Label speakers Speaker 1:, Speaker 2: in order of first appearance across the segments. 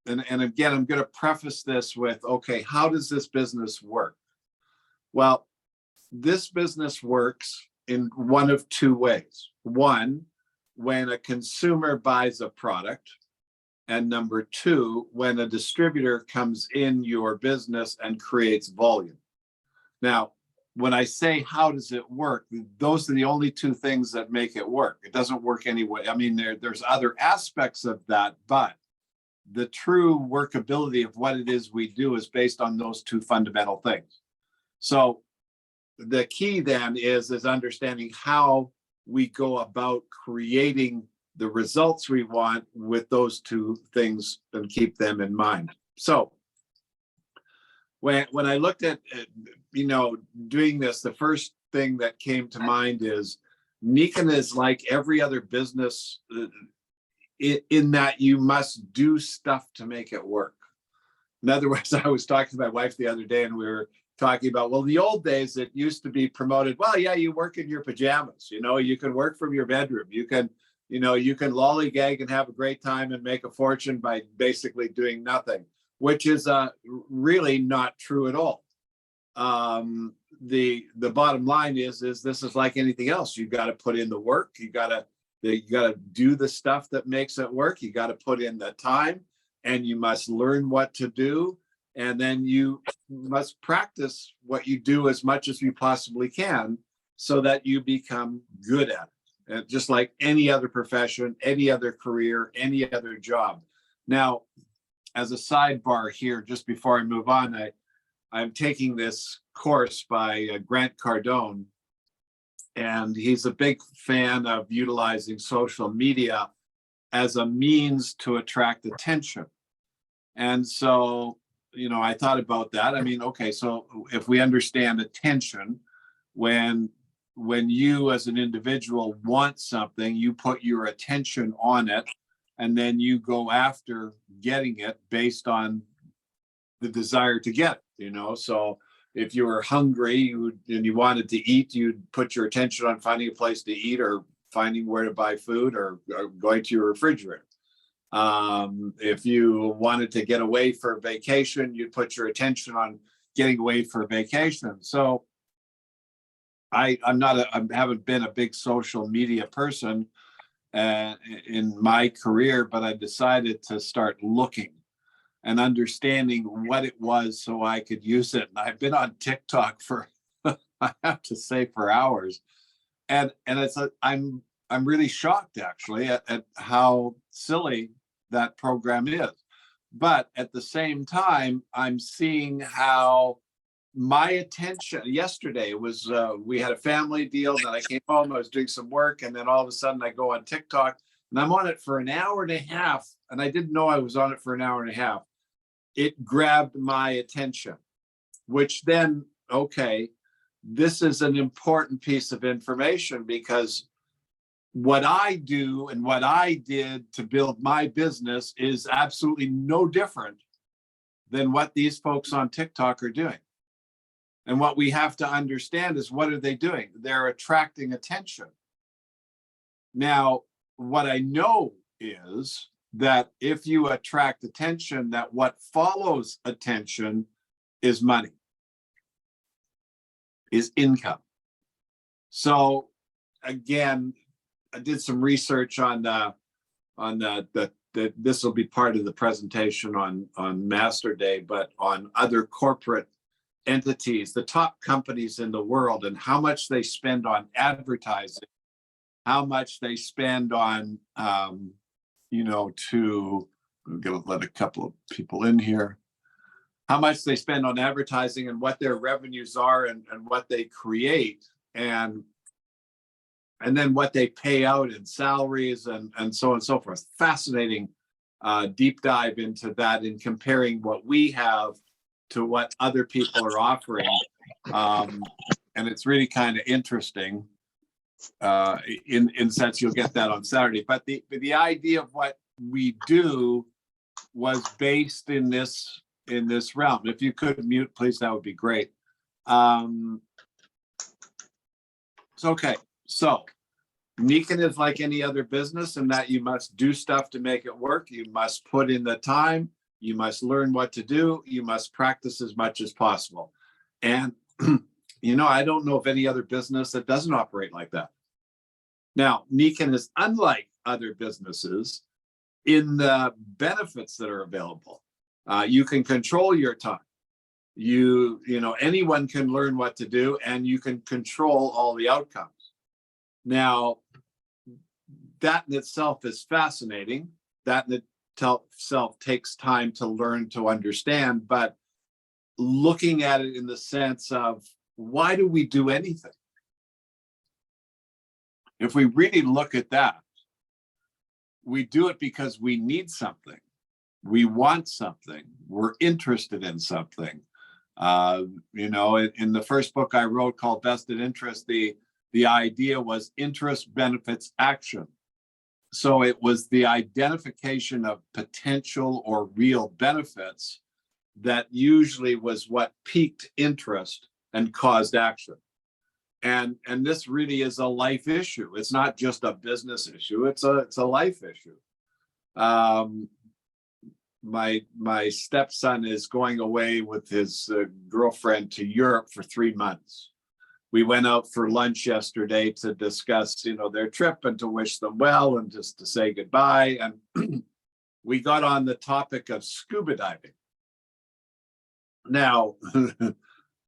Speaker 1: and again, I'm going to preface this with, okay, how does this business work? Well, this business works in one of two ways. One, when a consumer buys a product, and number two, when a distributor comes in your business and creates volume. Now, when I say how does it work, those are the only two things that make it work. It doesn't work anyway. I mean, there's other aspects of that, but the true workability of what it is we do is based on those two fundamental things. So the key then is understanding how we go about creating the results we want with those two things and keep them in mind. So when I looked at, doing this, the first thing that came to mind is Nikken is like every other business in that you must do stuff to make it work. In other words, I was talking to my wife the other day and we were talking about, well, in the old days, it used to be promoted, well, yeah, you work in your pajamas, you can work from your bedroom, you can lollygag and have a great time and make a fortune by basically doing nothing, which is really not true at all. The bottom line is this is like anything else. You got to put in the work. You got to do the stuff that makes it work. You got to put in the time, and you must learn what to do. And then you must practice what you do as much as you possibly can so that you become good at it. And just like any other profession, any other career, any other job. Now, as a sidebar here, just before I move on, I'm taking this course by Grant Cardone, and he's a big fan of utilizing social media as a means to attract attention. And so, I thought about that. I mean, okay, so if we understand attention, when you as an individual want something, you put your attention on it, and then you go after getting it based on the desire to get it, So if you were hungry and you wanted to eat, you'd put your attention on finding a place to eat or finding where to buy food or going to your refrigerator. If you wanted to get away for vacation, you'd put your attention on getting away for vacation. So I haven't been a big social media person in my career, but I decided to start looking and understanding what it was so I could use it. And I've been on TikTok for, I have to say, for hours. And I'm really shocked actually at how silly that program is. But at the same time, I'm seeing how my attention yesterday was, we had a family deal, and then I came home, I was doing some work, and then all of a sudden I go on TikTok and I'm on it for an hour and a half, and I didn't know I was on it for an hour and a half. It grabbed my attention, which then, okay, this is an important piece of information, because what I do and what I did to build my business is absolutely no different than what these folks on TikTok are doing. And what we have to understand is, what are they doing? They're attracting attention. Now, what I know is that if you attract attention, that what follows attention is money, is income. So again, I did some research on this will be part of the presentation on Master Day, but on other corporate entities, the top companies in the world, and how much they spend on advertising, how much they spend on, I'm going to let a couple of people in here, how much they spend on advertising and what their revenues are and what they create, and then what they pay out in salaries and so on and so forth. Fascinating deep dive into that, in comparing what we have to what other people are offering. And it's really kind of interesting in sense you'll get that on Saturday. But the idea of what we do was based in this realm. If you could mute, please, that would be great. Okay, so Nikken is like any other business in that you must do stuff to make it work. You must put in the time. You must learn what to do. You must practice as much as possible. And, I don't know of any other business that doesn't operate like that. Now, Nikken is unlike other businesses in the benefits that are available. You can control your time. Anyone can learn what to do, and you can control all the outcomes. Now, that in itself is fascinating. That in itself takes time to learn to understand, but looking at it in the sense of, why do we do anything? If we really look at that, we do it because we need something. We want something. We're interested in something. In the first book I wrote called Vested Interest, the idea was interest benefits action. So it was the identification of potential or real benefits that usually was what piqued interest and caused action. And this really is a life issue. It's not just a business issue. It's a life issue. My stepson is going away with his girlfriend to Europe for 3 months. We went out for lunch yesterday to discuss, their trip and to wish them well and just to say goodbye. And we got on the topic of scuba diving. Now,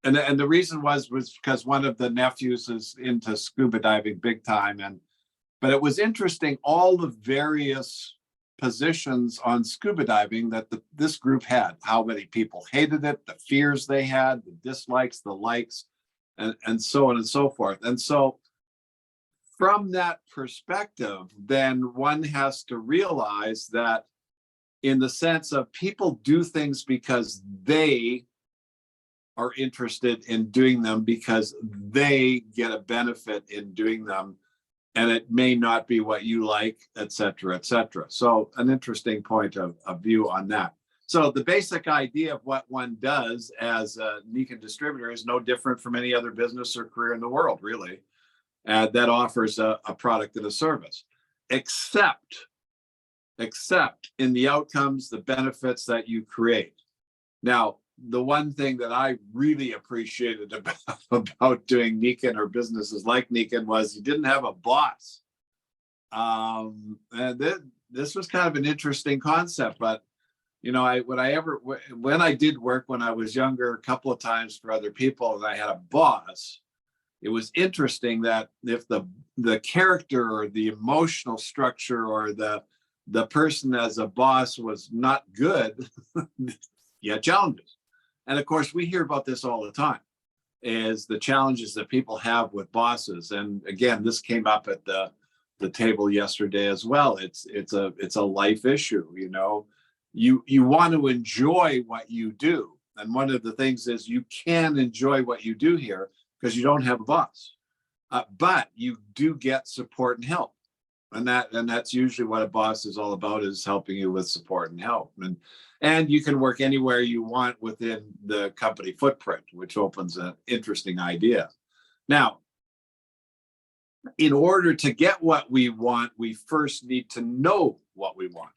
Speaker 1: and the reason was because one of the nephews is into scuba diving big time. But it was interesting, all the various positions on scuba diving that this group had, how many people hated it, the fears they had, the dislikes, the likes, and so on and so forth. And so from that perspective, then one has to realize that in the sense of people do things because they are interested in doing them, because they get a benefit in doing them, and it may not be what you like, et cetera, et cetera. So an interesting point of view on that. So the basic idea of what one does as a Nikken distributor is no different from any other business or career in the world, really, that offers a product and a service, except in the outcomes, the benefits that you create. Now, the one thing that I really appreciated about doing Nikken or businesses like Nikken was you didn't have a boss. And this was kind of an interesting concept, but when I did work when I was younger, a couple of times for other people, and I had a boss, it was interesting that if the character or the emotional structure or the person as a boss was not good, you had challenges. And of course, we hear about this all the time, is the challenges that people have with bosses. And again, this came up at the table yesterday as well. It's a life issue. You want to enjoy what you do. And one of the things is you can enjoy what you do here because you don't have a boss, but you do get support and help. And that's usually what a boss is all about, is helping you with support and help. And you can work anywhere you want within the company footprint, which opens an interesting idea. Now, in order to get what we want, we first need to know what we want.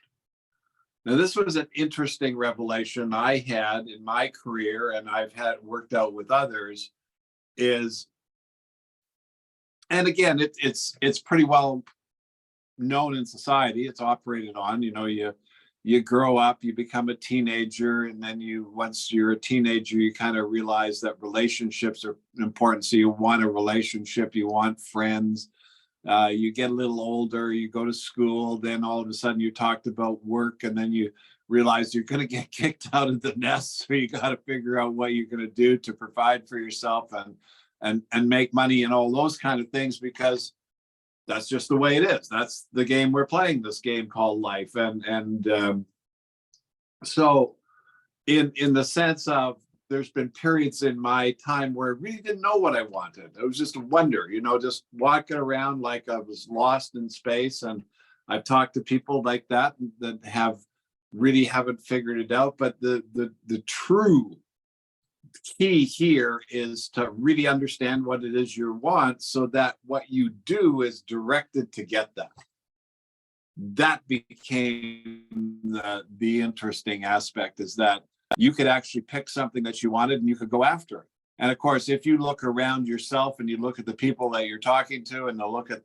Speaker 1: Now, this was an interesting revelation I had in my career, and I've had worked out with others, and again, it's pretty well known in society. It's operated on. You grow up, you become a teenager, and then once you're a teenager, you kind of realize that relationships are important. So you want a relationship, you want friends. You get a little older, you go to school, then all of a sudden you talked about work, and then you realize you're going to get kicked out of the nest. So you got to figure out what you're going to do to provide for yourself and make money and all those kind of things, because that's just the way it is. That's the game we're playing, this game called life. So in the sense of, there's been periods in my time where I really didn't know what I wanted. It was just a wonder, just walking around like I was lost in space. And I've talked to people like that haven't figured it out. But the true key here is to really understand what it is you want, so that what you do is directed to get that. that became the interesting aspect, is that you could actually pick something that you wanted and you could go after it. And of course, if you look around yourself and you look at the people that you're talking to, and you look at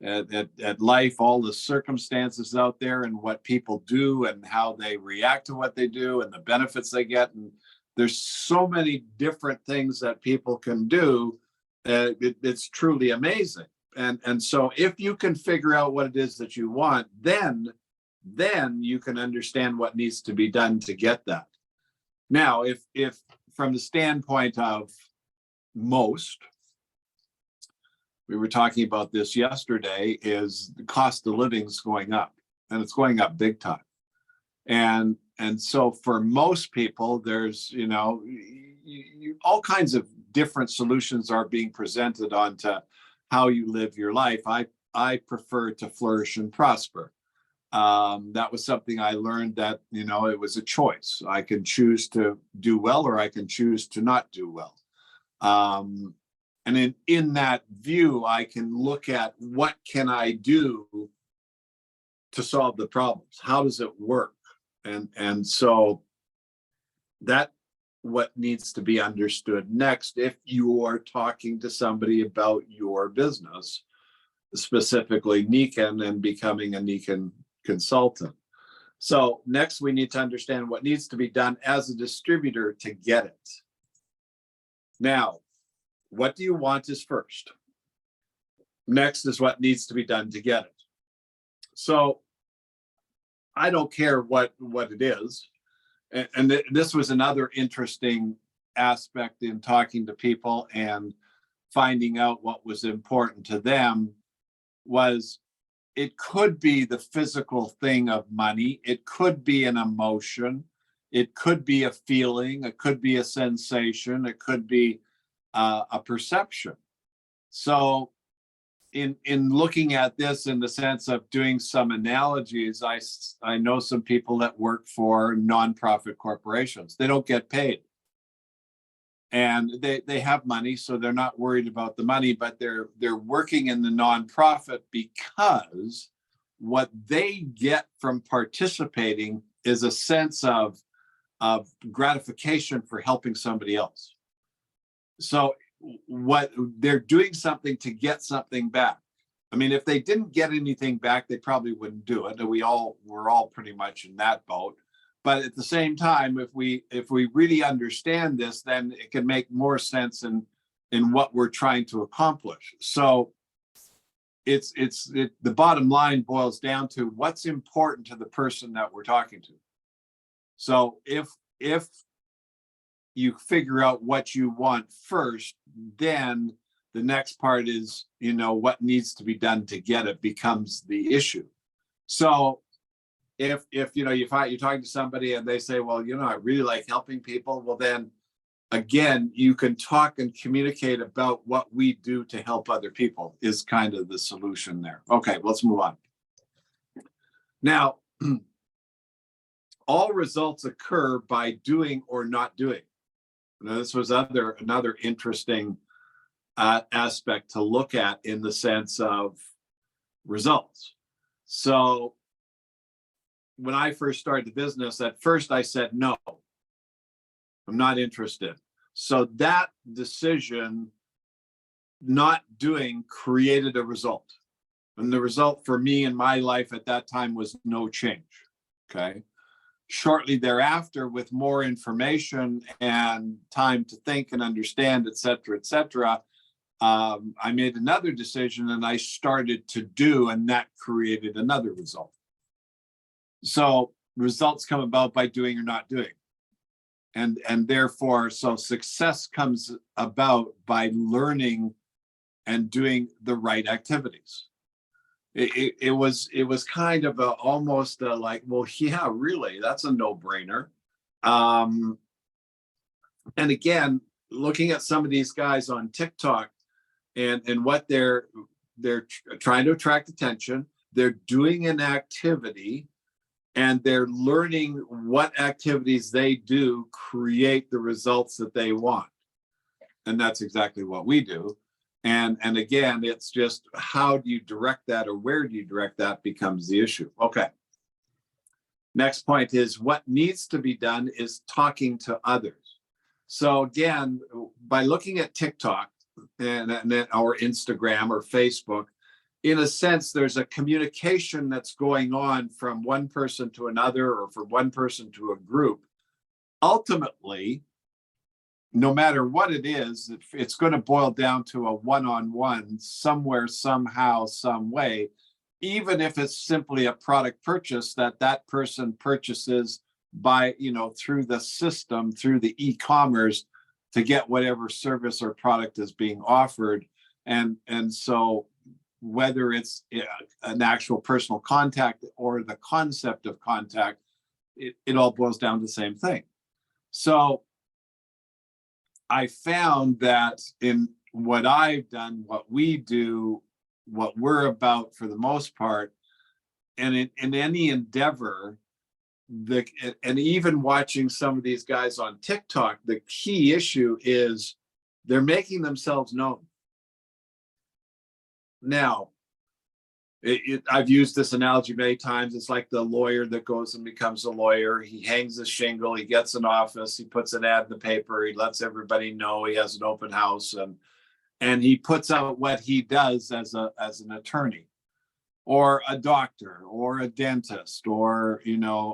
Speaker 1: at life, all the circumstances out there and what people do and how they react to what they do and the benefits they get. And there's so many different things that people can do. It's truly amazing. And so if you can figure out what it is that you want, then you can understand what needs to be done to get that. Now, if from the standpoint of most, we were talking about this yesterday, is the cost of living is going up, and it's going up big time. And so for most people, there's, all kinds of different solutions are being presented onto how you live your life. I prefer to flourish and prosper. That was something I learned, that, it was a choice. I can choose to do well, or I can choose to not do well. And in that view, I can look at what can I do to solve the problems? How does it work? And so that what needs to be understood next if you are talking to somebody about your business, specifically Nikken and becoming a Nikken consultant. So next, we need to understand what needs to be done as a distributor to get it. Now, what do you want is first. Next is what needs to be done to get it. So I don't care what it is. And this was another interesting aspect in talking to people and finding out what was important to them. Was it could be the physical thing of money, it could be an emotion, it could be a feeling, it could be a sensation, it could be a perception. So in looking at this in the sense of doing some analogies, I know some people that work for nonprofit corporations. They don't get paid, and they have money, so they're not worried about the money, but they're working in the nonprofit because what they get from participating is a sense of gratification for helping somebody else. So what they're doing something to get something back. I mean, if they didn't get anything back, they probably wouldn't do it. And we're all pretty much in that boat. But at the same time, if we really understand this, then it can make more sense in what we're trying to accomplish. So the bottom line boils down to what's important to the person that we're talking to. So if you figure out what you want first, then the next part is, what needs to be done to get it becomes the issue. So if you're talking to somebody and they say, well, I really like helping people, well, then again, you can talk and communicate about what we do to help other people is kind of the solution there. Okay, let's move on. Now, all results occur by doing or not doing. Now, this was another interesting aspect to look at in the sense of results. So when I first started the business, at first I said, no, I'm not interested. So that decision, not doing, created a result. And the result for me in my life at that time was no change. Okay. Shortly thereafter, with more information and time to think and understand, et cetera, I made another decision and I started to do, and that created another result. So results come about by doing or not doing. And therefore, so success comes about by learning and doing the right activities. It was kind of almost like, well, yeah, really, that's a no-brainer. And again, looking at some of these guys on TikTok and what they're trying to attract attention, they're doing an activity and they're learning what activities they do create the results that they want. And that's exactly what we do. And again, it's just how do you direct that, or where do you direct that becomes the issue. Okay. Next point is what needs to be done is talking to others. So again, by looking at TikTok and or Instagram or Facebook, in a sense, there's a communication that's going on from one person to another, or from one person to a group. Ultimately, no matter what it is, it's going to boil down to a one-on-one somewhere, somehow, some way, even if it's simply a product purchase that person purchases by, through the system, through the e-commerce, to get whatever service or product is being offered. And so whether it's an actual personal contact or the concept of contact, it all boils down to the same thing. So I found that in what I've done, what we do, what we're about for the most part, and in any endeavor, and even watching some of these guys on TikTok, the key issue is they're making themselves known. Now, I've used this analogy many times. It's like the lawyer that goes and becomes a lawyer. He hangs a shingle, he gets an office, he puts an ad in the paper, he lets everybody know he has an open house, and he puts out what he does as an attorney, or a doctor, or a dentist, or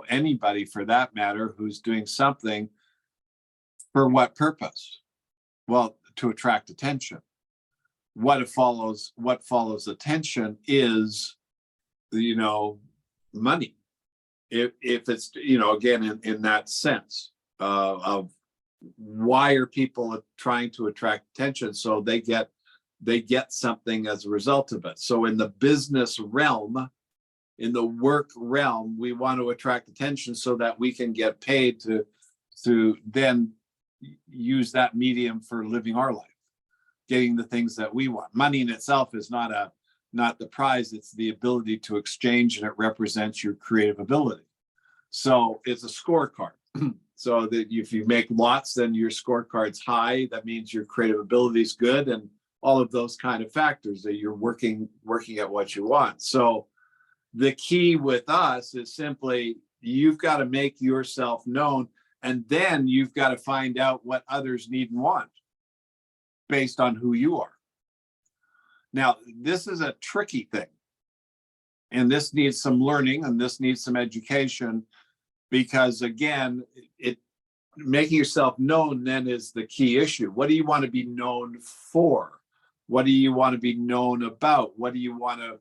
Speaker 1: anybody for that matter who's doing something. For what purpose? Well, to attract attention. What follows attention is, money. If it's, again, in that sense of why are people trying to attract attention? So they get something as a result of it. So in the business realm, in the work realm, we want to attract attention so that we can get paid to then use that medium for living our life, getting the things that we want. Money in itself is not the prize, it's the ability to exchange, and it represents your creative ability. So it's a scorecard. So that if you make lots, then your scorecard's high. That means your creative ability is good, and all of those kind of factors that you're working at what you want. So the key with us is simply you've got to make yourself known, and then you've got to find out what others need and want based on who you are. Now, this is a tricky thing, and this needs some learning, and this needs some education, because again, making yourself known then is the key issue. What do you want to be known for? What do you want to be known about? What do you want to,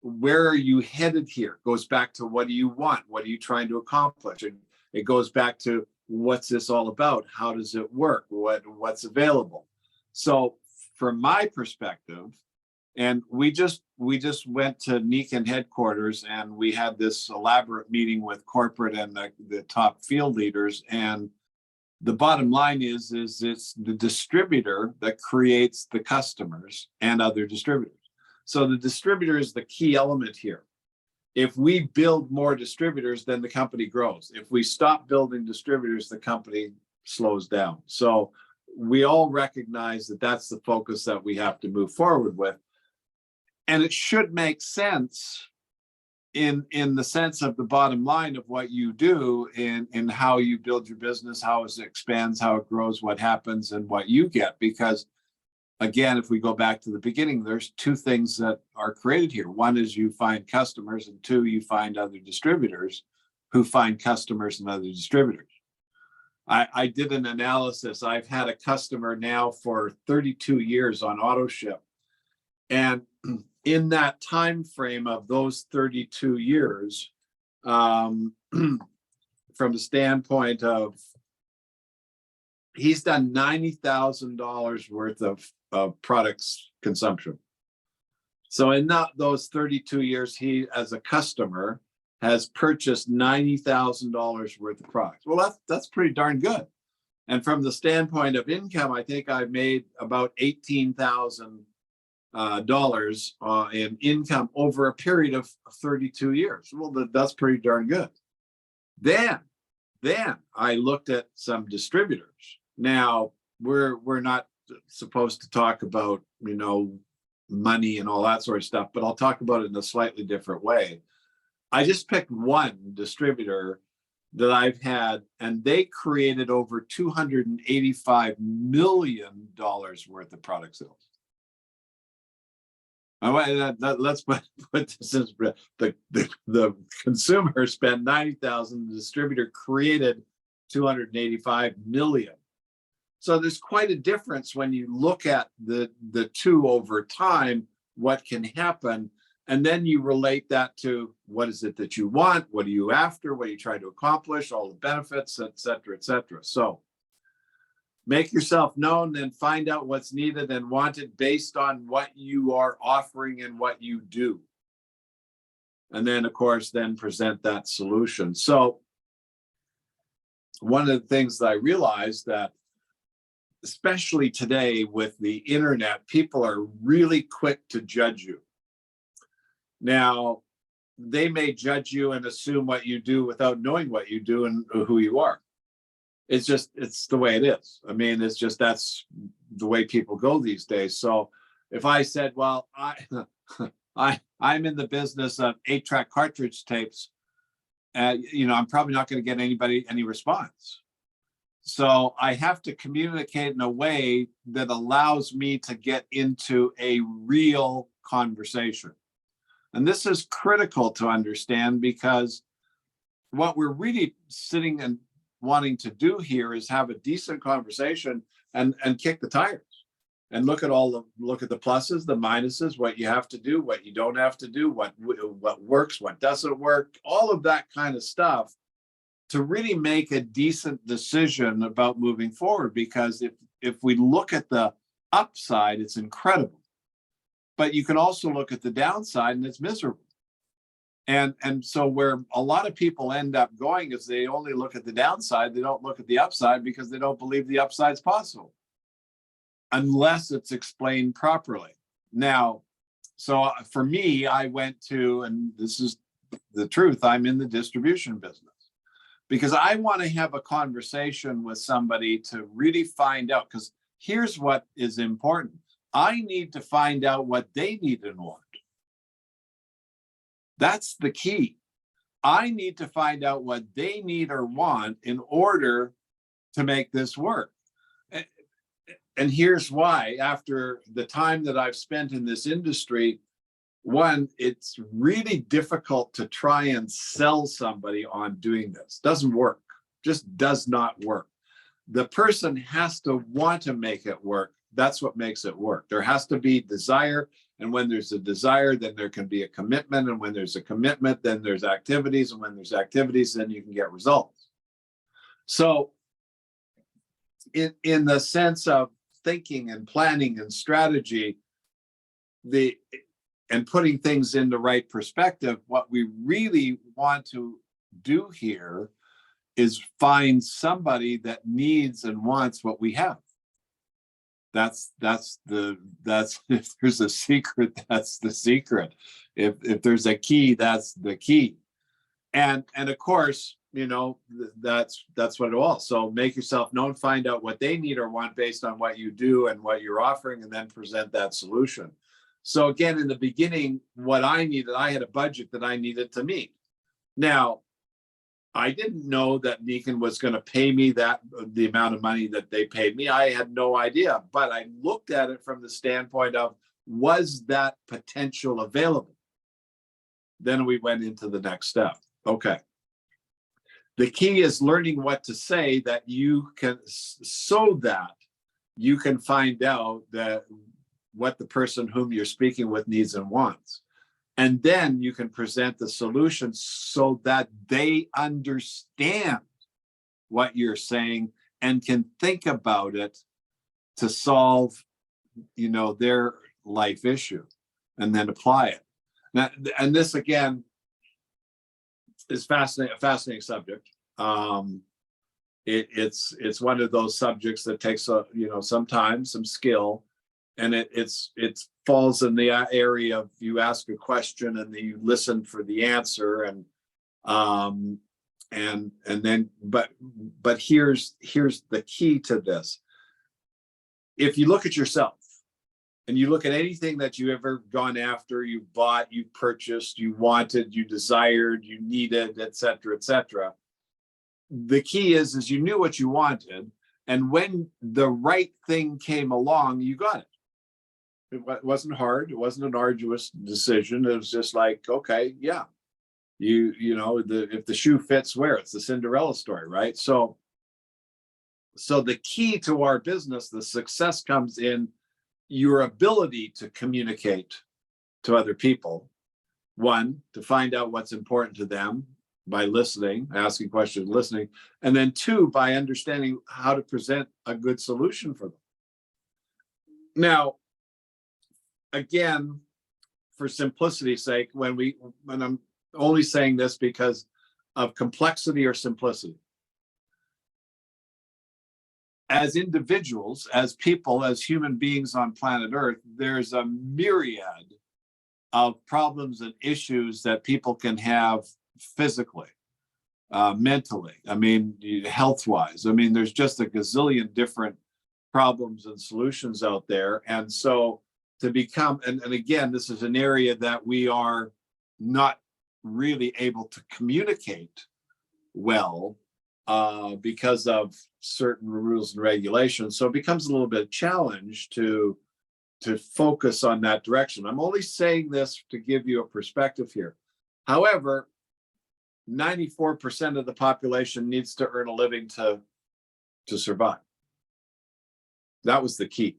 Speaker 1: where are you headed here? Goes back to what do you want? What are you trying to accomplish? And it goes back to what's this all about? How does it work? What's available? So from my perspective, and we just went to Nikan headquarters, and we had this elaborate meeting with corporate and the top field leaders. And the bottom line is it's the distributor that creates the customers and other distributors. So the distributor is the key element here. If we build more distributors, then the company grows. If we stop building distributors, the company slows down. So we all recognize that that's the focus that we have to move forward with. And it should make sense in the sense of the bottom line of what you do, in how you build your business, how it expands, how it grows, what happens, and what you get. Because again, if we go back to the beginning, there's two things that are created here. One is you find customers, and two, you find other distributors who find customers and other distributors. I did an analysis. I've had a customer now for 32 years on AutoShip. And in that time frame of those 32 years, from the standpoint of, he's done $90,000 worth of products consumption. So in those 32 years, he, as a customer, has purchased $90,000 worth of products. Well, that's pretty darn good. And from the standpoint of income, I think I've made about $18,000 in income over a period of 32 years. Well, that's pretty darn good. Then I looked at some distributors. Now we're not supposed to talk about, money and all that sort of stuff, but I'll talk about it in a slightly different way. I just picked one distributor that I've had, and they created over $285 million worth of product sales. Let's put this in, the consumer spent 90,000, the distributor created 285 million. So there's quite a difference when you look at the two over time, what can happen, and then you relate that to what is it that you want, what are you after, what are you trying to accomplish, all the benefits, et cetera, et cetera. So make yourself known and find out what's needed and wanted based on what you are offering and what you do. And then, of course, then present that solution. So one of the things that I realized that, especially today with the internet, people are really quick to judge you. Now, they may judge you and assume what you do without knowing what you do and who you are. It's the way it is. I mean, that's the way people go these days. So if I said, well, I'm in the business of 8-track cartridge tapes, I'm probably not going to get any response. So I have to communicate in a way that allows me to get into a real conversation. And this is critical to understand, because what we're really sitting and wanting to do here is have a decent conversation and kick the tires and look at the pluses, the minuses, what you have to do, what you don't have to do, what works, what doesn't work, all of that kind of stuff, to really make a decent decision about moving forward. Because if we look at the upside, it's incredible, but you can also look at the downside and it's miserable. And so where a lot of people end up going is they only look at the downside, they don't look at the upside, because they don't believe the upside's possible unless it's explained properly. Now, so for me, I went to, and this is the truth, I'm in the distribution business, because I want to have a conversation with somebody to really find out, because here's what is important. I need to find out what they need and want. That's the key. I need to find out what they need or want in order to make this work. And here's why. After the time that I've spent in this industry, one, it's really difficult to try and sell somebody on doing this. Doesn't work. Just does not work. The person has to want to make it work. That's what makes it work. There has to be desire. And when there's a desire, then there can be a commitment. And when there's a commitment, then there's activities. And when there's activities, then you can get results. So in the sense of thinking and planning and strategy, and putting things in the right perspective, what we really want to do here is find somebody that needs and wants what we have. That's if there's a secret, that's the secret. If there's a key, that's the key. And of course, that's what it all. So make yourself known, find out what they need or want based on what you do and what you're offering, and then present that solution. So again, in the beginning, what I needed, I had a budget that I needed to meet. Now, I didn't know that Nikon was going to pay me the amount of money that they paid me. I had no idea, but I looked at it from the standpoint of, was that potential available? Then we went into the next step. Okay. The key is learning what to say that you can, so that you can find out what the person whom you're speaking with needs and wants. And then you can present the solution so that they understand what you're saying and can think about it to solve, their life issue, and then apply it. Now, and this again is a fascinating subject. It's one of those subjects that takes some time, some skill. And it falls in the area of, you ask a question and then you listen for the answer, and then but here's the key to this. if you look at yourself and you look at anything that you ever gone after, you bought, you purchased, you wanted, you desired, you needed, et cetera, the key is you knew what you wanted. And when the right thing came along, you got it. It wasn't hard. It wasn't an arduous decision. It was just like, okay, yeah, you know, if the shoe fits, wear it. It's the Cinderella story, right? So the key to our business, the success comes in your ability to communicate to other people. One, to find out what's important to them by listening, asking questions, listening. And then two, by understanding how to present a good solution for them. Now, again, for simplicity's sake, when I'm only saying this because of complexity or simplicity. As individuals, as people, as human beings on planet Earth, there's a myriad of problems and issues that people can have physically, mentally, I mean, health-wise. I mean, there's just a gazillion different problems and solutions out there. And so to become, and again, this is an area that we are not really able to communicate well because of certain rules and regulations. So it becomes a little bit of a challenge to focus on that direction. I'm only saying this to give you a perspective here. However, 94% of the population needs to earn a living to survive. That was the key.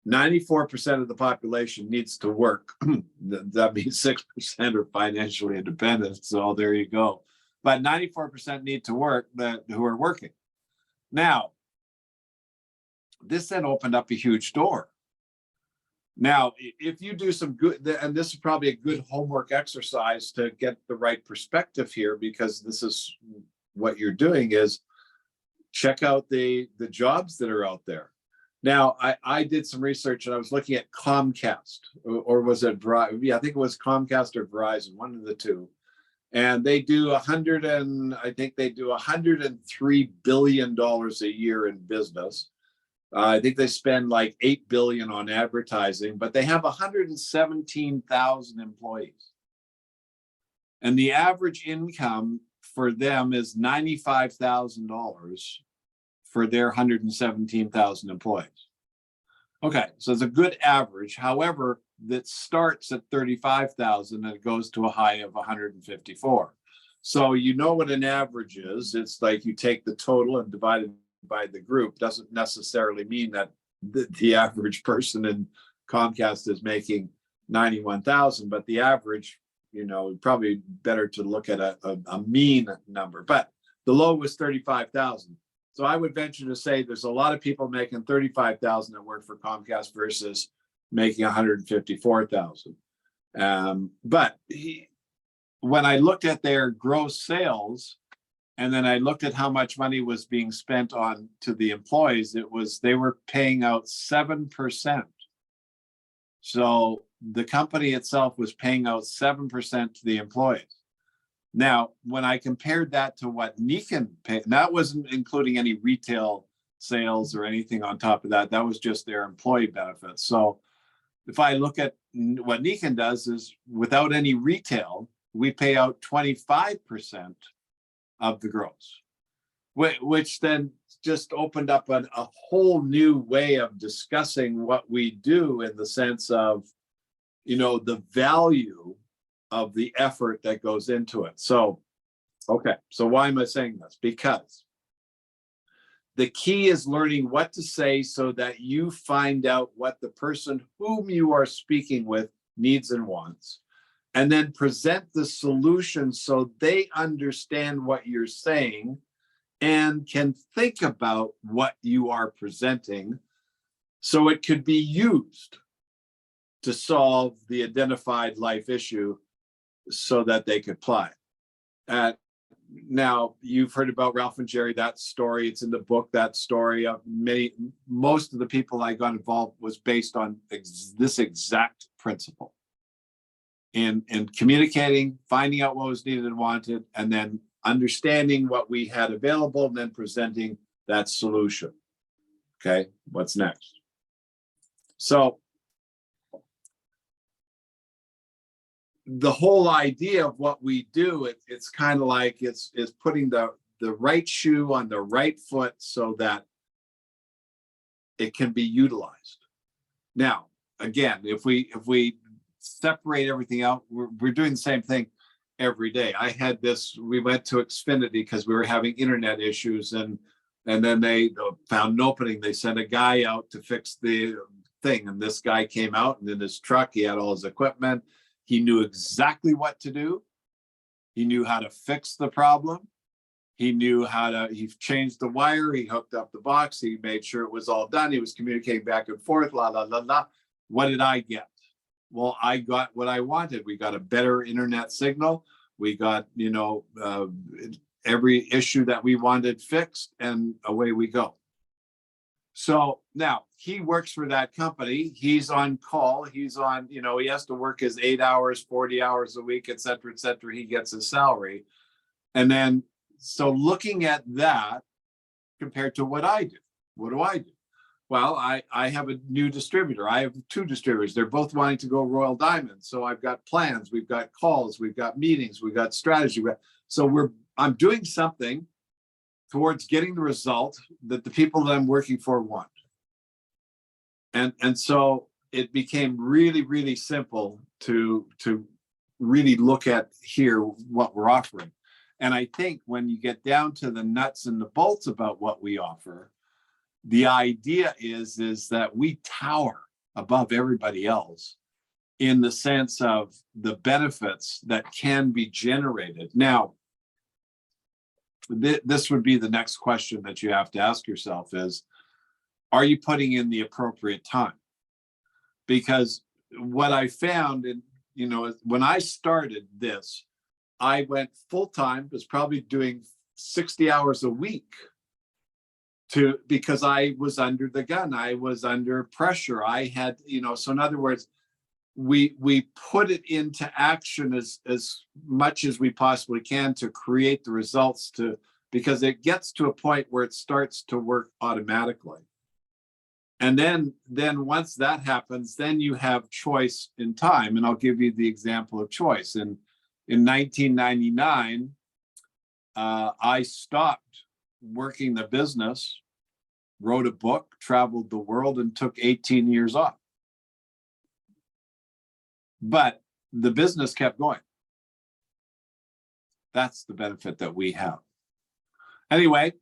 Speaker 1: 94% of the population needs to work. That means 6% are financially independent. So there you go. But 94% need to work who are working. Now, this then opened up a huge door. Now, if you do some good, and this is probably a good homework exercise to get the right perspective here, because this is what you're doing is check out the jobs that are out there. Now, I did some research and I was looking at Comcast, or was it Verizon? Yeah, I think it was Comcast or Verizon, one of the two. And they do $103 billion a year in business. I think they spend like $8 billion on advertising, but they have 117,000 employees. And the average income for them is $95,000 for their 117,000 employees. Okay, so it's a good average. However, that starts at 35,000 and it goes to a high of 154. So you know what an average is. It's like you take the total and divide it by the group. Doesn't necessarily mean that the average person in Comcast is making 91,000, but the average, you know, probably better to look at a mean number. But the low was 35,000. So I would venture to say there's a lot of people making 35,000 that work for Comcast versus making 154,000. But when I looked at their gross sales, and then I looked at how much money was being spent on to the employees, they were paying out 7%. So the company itself was paying out 7% to the employees. Now, when I compared that to what Niken paid, and that wasn't including any retail sales or anything on top of that, that was just their employee benefits. So if I look at what Niken does is without any retail, we pay out 25% of the gross, which then just opened up a whole new way of discussing what we do in the sense of, you know, the value of the effort that goes into it. So, okay, so why am I saying this? Because the key is learning what to say so that you find out what the person whom you are speaking with needs and wants, and then present the solution so they understand what you're saying and can think about what you are presenting so it could be used to solve the identified life issue so that they could apply. Now, you've heard about Ralph and Jerry, that story. It's in the book, that story. Most of the people I got involved was based on this exact principle. In communicating, finding out what was needed and wanted, and then understanding what we had available, and then presenting that solution. Okay, what's next? So the whole idea of what we do, it's kind of like it's putting the right shoe on the right foot so that it can be utilized. Now, again, if we separate everything out, we're doing the same thing every day. I had this, we went to Xfinity because we were having internet issues, and then they found an opening. They sent a guy out to fix the thing, and this guy came out, and in his truck, he had all his equipment. He knew exactly what to do. He knew how to fix the problem. He knew he changed the wire, he hooked up the box, he made sure it was all done. He was communicating back and forth, la, la, la, la. What did I get? Well, I got what I wanted. We got a better internet signal. We got, every issue that we wanted fixed, and away we go. So now he works for that company. He's on call. He's on, he has to work his 8 hours, 40 hours a week, et cetera, et cetera. He gets his salary. And then, so looking at that compared to what I do, what do I do? Well, I have a new distributor. I have 2 distributors. They're both wanting to go Royal Diamond. So I've got plans, we've got calls, we've got meetings, we've got strategy. I'm doing something towards getting the result that the people that I'm working for want. And so it became really, really simple to really look at here what we're offering. And I think when you get down to the nuts and the bolts about what we offer, the idea is that we tower above everybody else in the sense of the benefits that can be generated. Now, this would be the next question that you have to ask yourself is, are you putting in the appropriate time? Because what I found, when I started this, I went full-time, was probably doing 60 hours a week because I was under the gun. I was under pressure. I had, so in other words, we put it into action as much as we possibly can to create the results, because it gets to a point where it starts to work automatically. And then once that happens, then you have choice in time. And I'll give you the example of choice. In 1999, I stopped working the business, wrote a book, traveled the world, and took 18 years off. But the business kept going. That's the benefit that we have. Anyway,